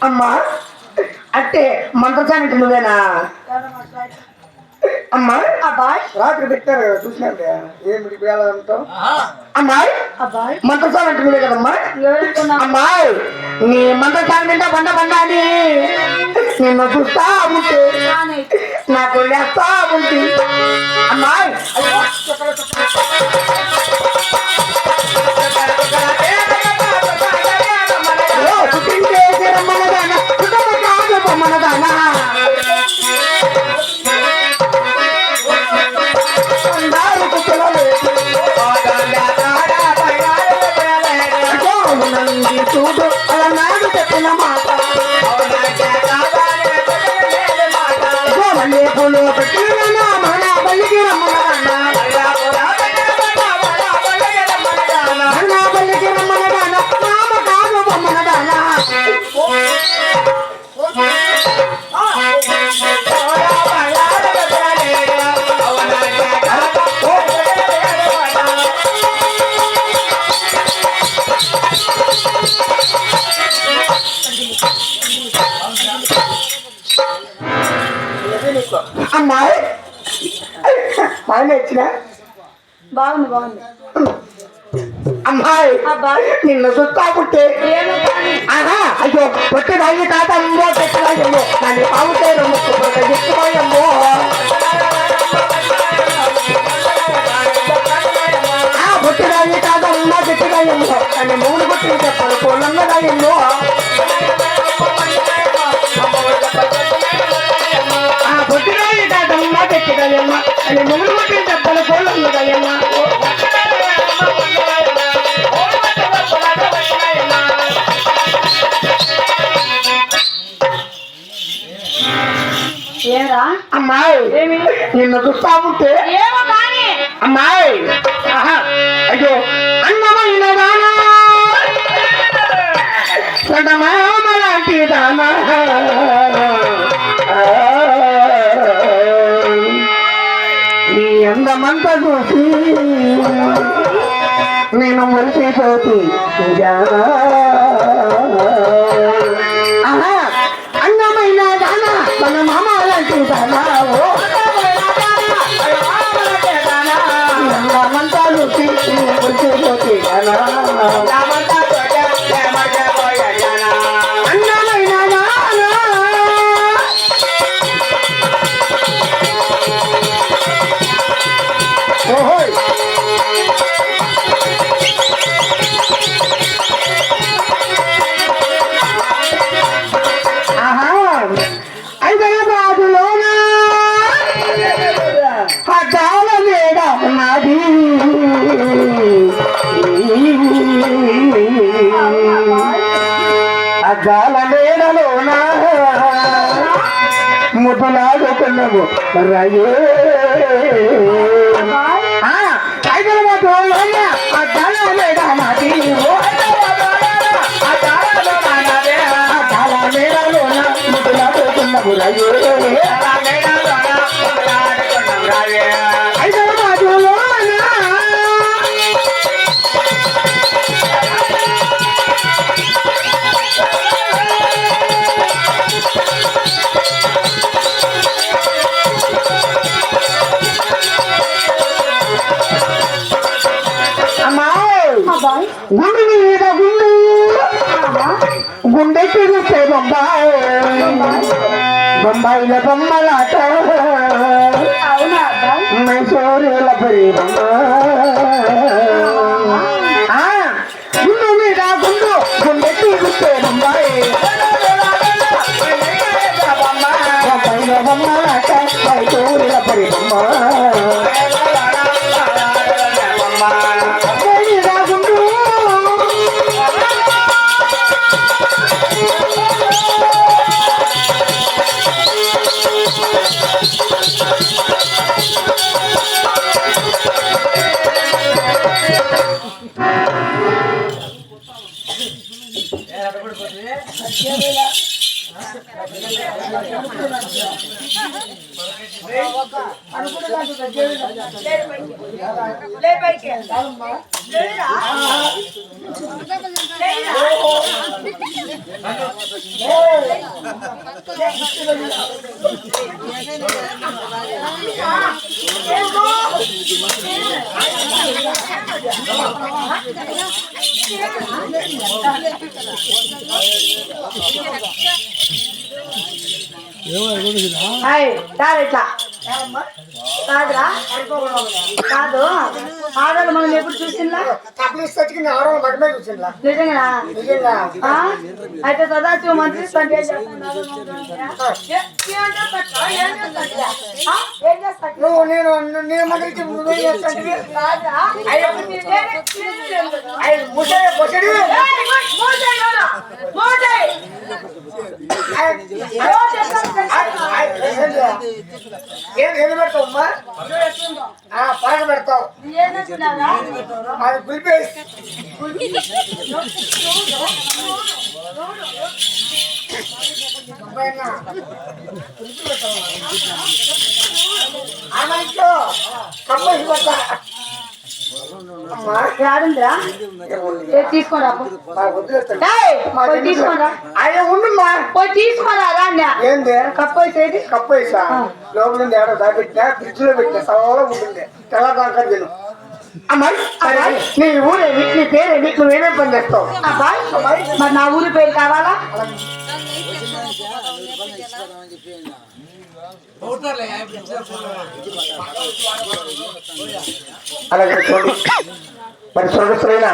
అమ్మా అంటే మంత్రసానికి నువ్వేనా అమ్మా? అబ్బాయి రాత్రి పెట్టారు చూసినాక ఏమిటి వేళంతో అమ్మాయి అబ్బాయి మంత్రసాని అంటే నువ్వే కదమ్మా? అమ్మాయి నీ మంత్రసాని నిండా బండ బండ అని నిన్ను చూస్తా ఉంటే నాకు లేస్తా ఉంది అమ్మాయి. చూడు అలా నాడు చెప్పిన మాట పూలు పెట్టిన మన బల్లికి రమ్మనదానా మన బల్లికి రమ్మనదానా నామ కాదు బొమ్మనదానా అమ్మాయి బాగా ఇచ్చిన బాగుంది బాగుంది అమ్మాయి. నిన్ను చూస్తా పుట్టే ఆహా అయ్యో పొట్టిదాయి కాదమ్మో పెట్టిదాయమ్మో దాన్ని పావుతే ఎక్కువయమ్మో పొట్టిదాయి కాదమ్మో పెట్టిదాయమ్మో దాన్ని మూడు పుట్టిన చెప్పాలి కోళ్ళమ్మదాయమ్మో పొట్టిదాయి కాదమ్మా పెట్టిదాయమ్మ అని మూడు పుట్టిన చెప్పాలి కోళ్ళమ్మదాయమ్మ ఏరా అమ్మాయి నిన్ను చూస్తా ఉంటే అమ్మాయి ఆహా అయ్యో అన్నమైన దానా లాంటి దానా నీ అందమంతా చూసి నేను మరిచిపోతూ ఆహా అన్నమైన దానా మన మామ లాంటి దానా అందమంతా చూసి మరిచిపోతే దానా హైదరాబాదులోనా అద్దాల మేడ ఉన్నది అద్దాల మేడలోనా ముద్దులాడుకున్నాము రాయే హైదరాబాద్లోనా అద్దాల మేడ నాది అద్దాల మేడలోన ముద్దులాడుకున్నాము రాయే హైదరాబాద్లోనా గుండు మీద గుండు గుండె తిరిగితే బొంబాయి బొంబాయిల బొమ్మలాట మైసూరుల పరి బొమ్మ గుండు మీద గుండు గుండె తిరిగితే బొంబాయి బొంబాయిల బొమ్మలాట మైసూరుల పరి బొమ్మ అనుకుంటున్నా ఇట్లా కాదురా కాదు ఆడవాళ్ళు మనం ఎప్పుడు చూసిందా తప్లీస్ తెచ్చుకుని ఆడవాళ్ళు మగమే కూర్చుందా నిజంగా నిజంగా అయితే సదాశివ మంత్రి సండే నువ్వు నేను మగరికి నువ్వేం చేస్తాను ముసలి పొసడి ఏది పెడతావు అమ్మా పరగ పెడతావు అది గురిపేసి యాడుందిరా తీసుకోరా తీసుకోరా ఆయన ఉండుమ్మా పోయి తీసుకోరా రాన్యా ఏంది కప్పు అయితే కప్పు వేసా లోపల నుండి ఏడో దాపెట్టినా ఫ్రిడ్జ్ లో పెట్టినా సవాలో ఉంటుంది తెల్లదాకా తిను అమ్మాయి నీ ఊరేమి నీ పేరేమి నువ్వేమే పని చేస్తావు అబ్బాయి మరి నా ఊరి పేరు కావాలా అలాగే చూడండి మరి స్వర్గస్థులైనా